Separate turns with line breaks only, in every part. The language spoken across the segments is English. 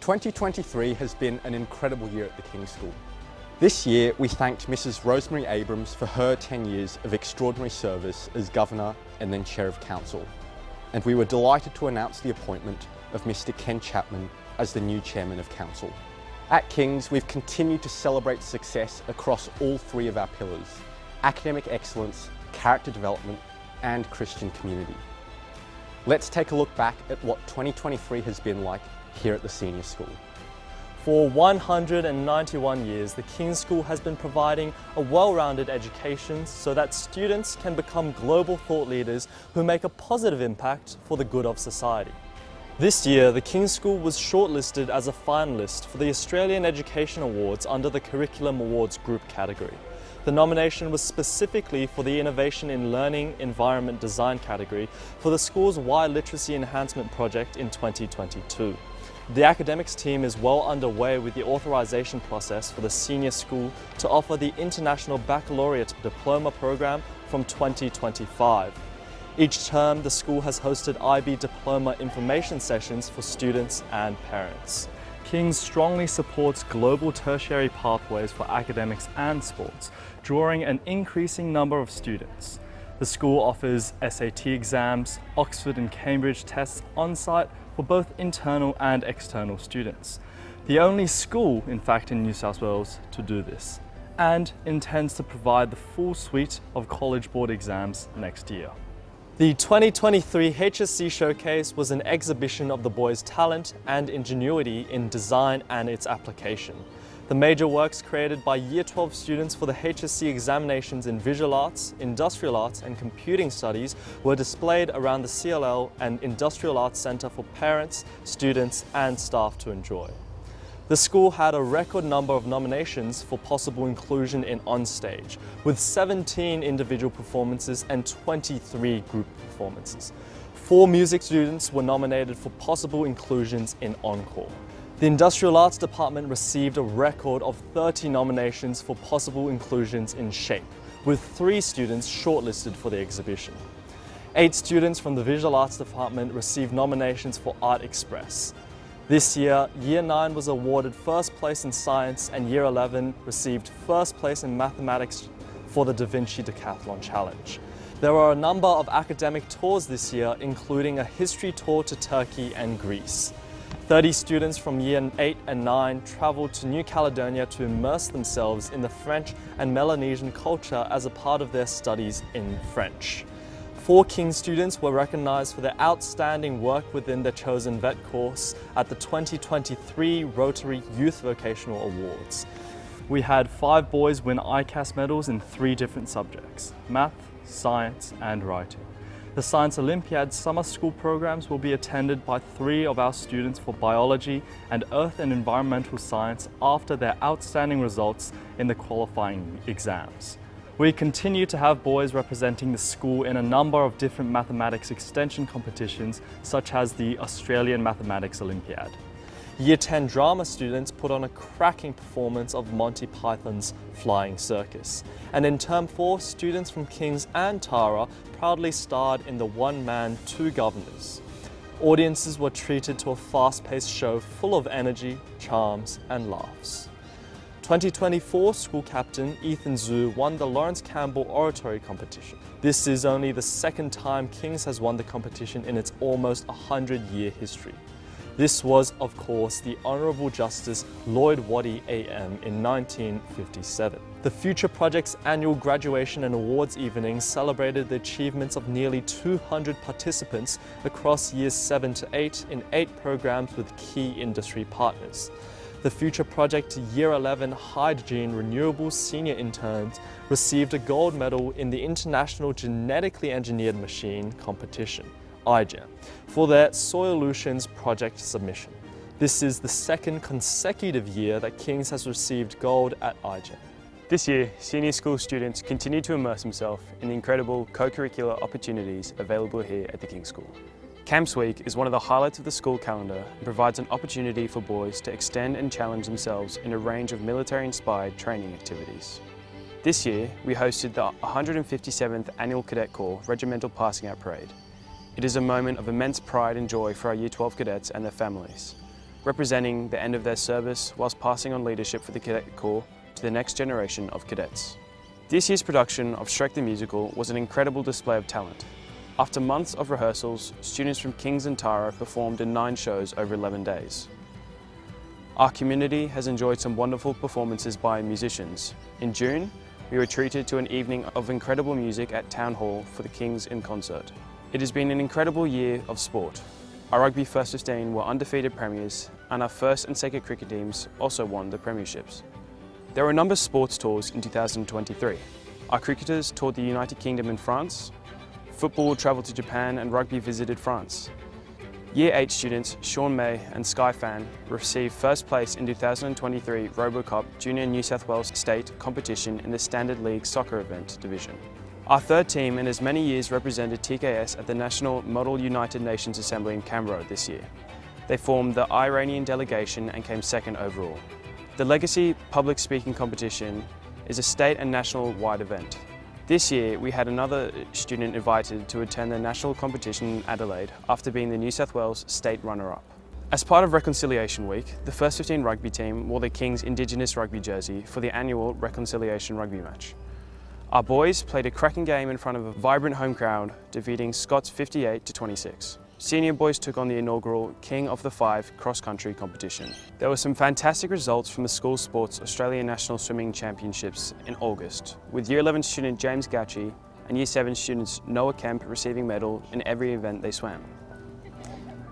2023 has been an incredible year at the King's School. This year we thanked Mrs. Rosemary Abrams for her 10 years of extraordinary service as Governor and then Chair of Council. And we were delighted to announce the appointment of Mr. Ken Chapman as the new Chairman of Council. At King's, we've continued to celebrate success across all three of our pillars: academic excellence, character development, and Christian community. Let's take a look back at what 2023 has been like here at the Senior School.
For 191 years, the King's School has been providing a well-rounded education so that students can become global thought leaders who make a positive impact for the good of society. This year, the King's School was shortlisted as a finalist for the Australian Education Awards under the Curriculum Awards Group category. The nomination was specifically for the Innovation in Learning Environment Design category for the school's Y Literacy Enhancement project in 2022. The academics team is well underway with the authorization process for the Senior School to offer the International Baccalaureate Diploma program from 2025. Each term, the school has hosted IB Diploma information sessions for students and parents. King's strongly supports global tertiary pathways for academics and sports, drawing an increasing number of students. The school offers SAT exams, Oxford and Cambridge tests on-site for both internal and external students. The only school, in fact, in New South Wales to do this, and intends to provide the full suite of College Board exams next year. The 2023 HSC Showcase was an exhibition of the boys' talent and ingenuity in design and its application. The major works created by Year 12 students for the HSC examinations in Visual Arts, Industrial Arts and Computing Studies were displayed around the CLL and Industrial Arts Centre for parents, students and staff to enjoy. The school had a record number of nominations for possible inclusion in Onstage, with 17 individual performances and 23 group performances. 4 music students were nominated for possible inclusions in Encore. The Industrial Arts Department received a record of 30 nominations for possible inclusions in Shape, with 3 students shortlisted for the exhibition. 8 students from the Visual Arts Department received nominations for Art Express. This year, Year 9 was awarded first place in science and Year 11 received first place in mathematics for the Da Vinci Decathlon Challenge. There were a number of academic tours this year, including a history tour to Turkey and Greece. 30 students from Year 8 and 9 travelled to New Caledonia to immerse themselves in the French and Melanesian culture as a part of their studies in French. 4 King's students were recognised for their outstanding work within their chosen VET course at the 2023 Rotary Youth Vocational Awards. We had 5 boys win ICAS medals in 3 different subjects: math, science and writing. The Science Olympiad summer school programs will be attended by 3 of our students for biology and earth and environmental science after their outstanding results in the qualifying exams. We continue to have boys representing the school in a number of different mathematics extension competitions, such as the Australian Mathematics Olympiad. Year 10 drama students put on a cracking performance of Monty Python's Flying Circus. And in Term 4, students from King's and Tara proudly starred in the One Man, Two Governors. Audiences were treated to a fast-paced show full of energy, charms and laughs. 2024 school captain Ethan Zhu won the Lawrence Campbell Oratory Competition. This is only the 2nd time King's has won the competition in its almost 100-year history. This was, of course, the Honourable Justice Lloyd Waddy AM in 1957. The Future Project's annual graduation and awards evening celebrated the achievements of nearly 200 participants across years 7 to 8 in 8 programs with key industry partners. The Future Project Year 11 Hydrogen Renewables senior interns received a gold medal in the International Genetically Engineered Machine competition, iGEM, for their Soillutions project submission. This is the 2nd consecutive year that King's has received gold at iGEM.
This year, senior school students continue to immerse themselves in the incredible co-curricular opportunities available here at the King's School. Camps Week is one of the highlights of the school calendar and provides an opportunity for boys to extend and challenge themselves in a range of military-inspired training activities. This year, we hosted the 157th Annual Cadet Corps Regimental Passing Out Parade. It is a moment of immense pride and joy for our Year 12 cadets and their families. representing the end of their service whilst passing on leadership for the Cadet Corps to the next generation of cadets. This year's production of Shrek the Musical was an incredible display of talent. After months of rehearsals, students from Kings and Tara performed in 9 shows over 11 days. Our community has enjoyed some wonderful performances by musicians. In June, we were treated to an evening of incredible music at Town Hall for the Kings in concert. It has been an incredible year of sport. Our rugby first 15 were undefeated premiers, and our first and second cricket teams also won the premierships. There were a number of sports tours in 2023. Our cricketers toured the United Kingdom and France, football travelled to Japan, and rugby visited France. Year 8 students Sean May and Sky Fan received first place in 2023 RoboCup Junior New South Wales State competition in the Standard League Soccer event division. Our third team in as many years represented TKS at the National Model United Nations Assembly in Canberra this year. They formed the Iranian delegation and came second overall. The Legacy Public Speaking Competition is a state and national wide event. This year, we had another student invited to attend the national competition in Adelaide after being the New South Wales state runner-up. As part of Reconciliation Week, the First 15 rugby team wore the Kings Indigenous rugby jersey for the annual Reconciliation rugby match. Our boys played a cracking game in front of a vibrant home crowd, defeating Scots 58-26. Senior boys took on the inaugural King of the Five cross-country competition. There were some fantastic results from the School Sports Australian National Swimming Championships in August, with Year 11 student James Gauci and Year 7 students Noah Kemp receiving medal in every event they swam.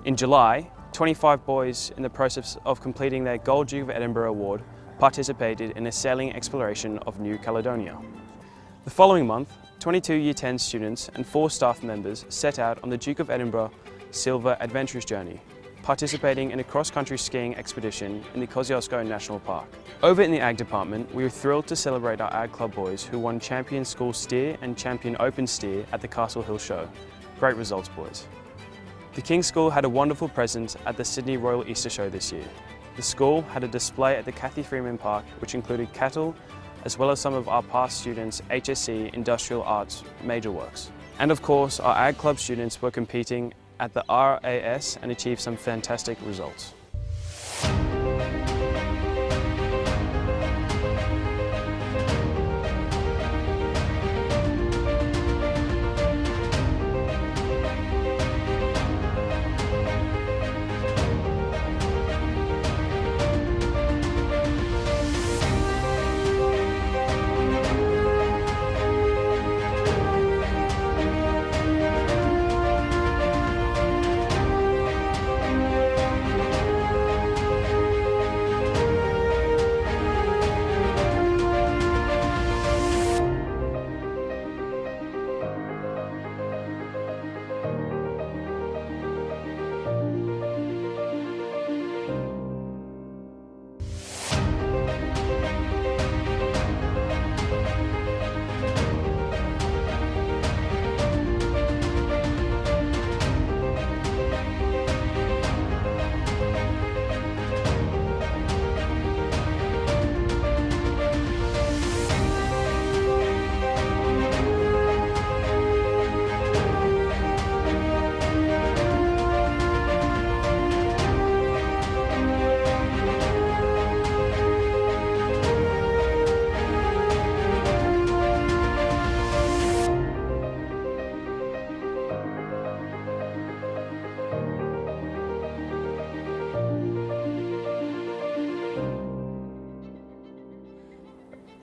In July, 25 boys in the process of completing their Gold Duke of Edinburgh Award participated in a sailing exploration of New Caledonia. The following month, 22 Year 10 students and 4 staff members set out on the Duke of Edinburgh Silver Adventurous Journey, participating in a cross-country skiing expedition in the Kosciuszko National Park. Over in the Ag department, we were thrilled to celebrate our Ag Club boys who won Champion School Steer and Champion Open Steer at the Castle Hill Show. Great results, boys. The King's School had a wonderful presence at the Sydney Royal Easter Show this year. The school had a display at the Cathy Freeman Park which included cattle, as well as some of our past students' HSC Industrial Arts major works. And of course, our Ag Club students were competing at the RAS and achieved some fantastic results.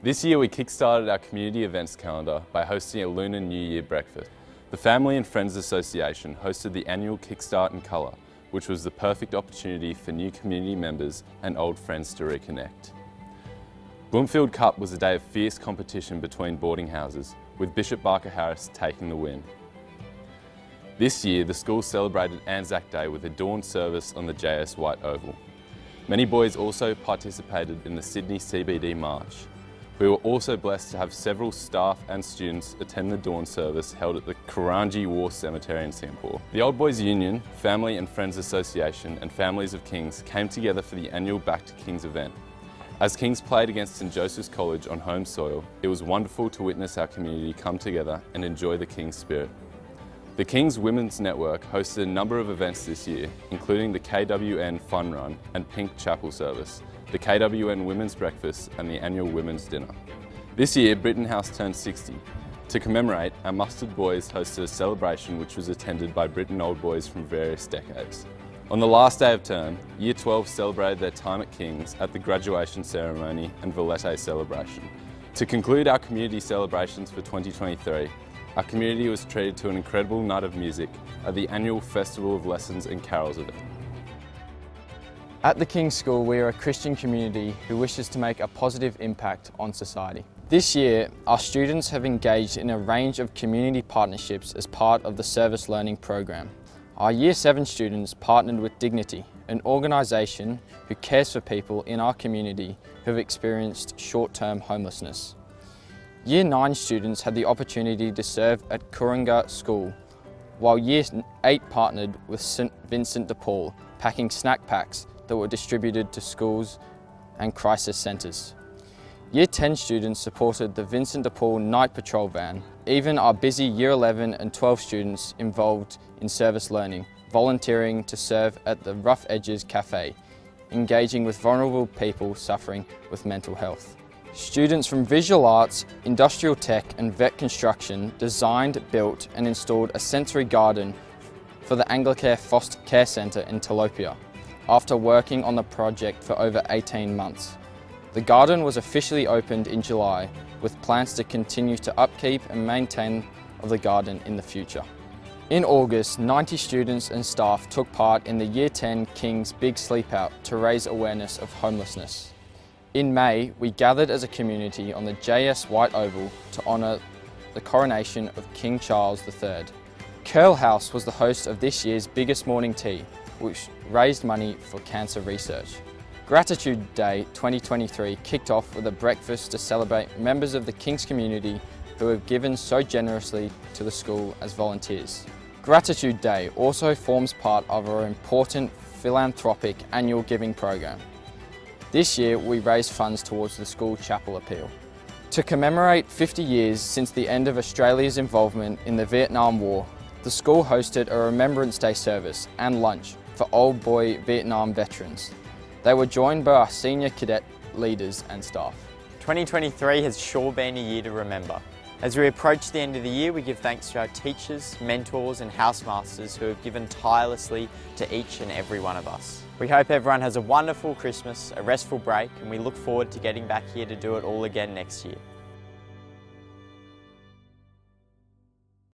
This year we kickstarted our community events calendar by hosting a Lunar New Year breakfast. The Family and Friends Association hosted the annual Kickstart in Colour, which was the perfect opportunity for new community members and old friends to reconnect. Bloomfield Cup was a day of fierce competition between boarding houses, with Bishop Barker Harris taking the win. This year the school celebrated Anzac Day with a dawn service on the JS White Oval. Many boys also participated in the Sydney CBD March. We were also blessed to have several staff and students attend the dawn service held at the Karanji War Cemetery in Singapore. The Old Boys Union, Family and Friends Association and Families of Kings came together for the annual Back to Kings event. As Kings played against St Joseph's College on home soil, it was wonderful to witness our community come together and enjoy the Kings spirit. The King's Women's Network hosted a number of events this year, including the KWN Fun Run and Pink Chapel Service, the KWN Women's Breakfast and the annual Women's Dinner. This year, Britton House turned 60. To commemorate, our Mustard Boys hosted a celebration which was attended by Britton Old Boys from various decades. On the last day of term, Year 12 celebrated their time at King's at the graduation ceremony and Valete celebration. To conclude our community celebrations for 2023, our community was treated to an incredible night of music at the annual Festival of Lessons and Carols event.
At the King's School, we are a Christian community who wishes to make a positive impact on society. This year, our students have engaged in a range of community partnerships as part of the Service Learning program. Our Year 7 students partnered with Dignity, an organisation who cares for people in our community who have experienced short-term homelessness. Year 9 students had the opportunity to serve at Coringa School, while Year 8 partnered with St Vincent de Paul, packing snack packs that were distributed to schools and crisis centres. Year 10 students supported the Vincent de Paul Night Patrol van. Even our busy Year 11 and 12 students involved in service learning, volunteering to serve at the Rough Edges Cafe, engaging with vulnerable people suffering with mental health. Students from Visual Arts, Industrial Tech and Vet Construction designed, built and installed a sensory garden for the Anglicare Foster Care Centre in Telopia after working on the project for over 18 months. The garden was officially opened in July with plans to continue to upkeep and maintain of the garden in the future. In August, 90 students and staff took part in the Year 10 King's Big Sleep Out to raise awareness of homelessness. In May, we gathered as a community on the JS White Oval to honour the coronation of King Charles III. Curl House was the host of this year's biggest morning tea, which raised money for cancer research. Gratitude Day 2023 kicked off with a breakfast to celebrate members of the King's community who have given so generously to the school as volunteers. Gratitude Day also forms part of our important philanthropic annual giving program. This year, we raised funds towards the school chapel appeal. To commemorate 50 years since the end of Australia's involvement in the Vietnam War, the school hosted a Remembrance Day service and lunch for Old Boy Vietnam veterans. They were joined by our senior cadet leaders and staff.
2023 has sure been a year to remember. As we approach the end of the year, we give thanks to our teachers, mentors and housemasters who have given tirelessly to each and every one of us. We hope everyone has a wonderful Christmas, a restful break, and we look forward to getting back here to do it all again next year.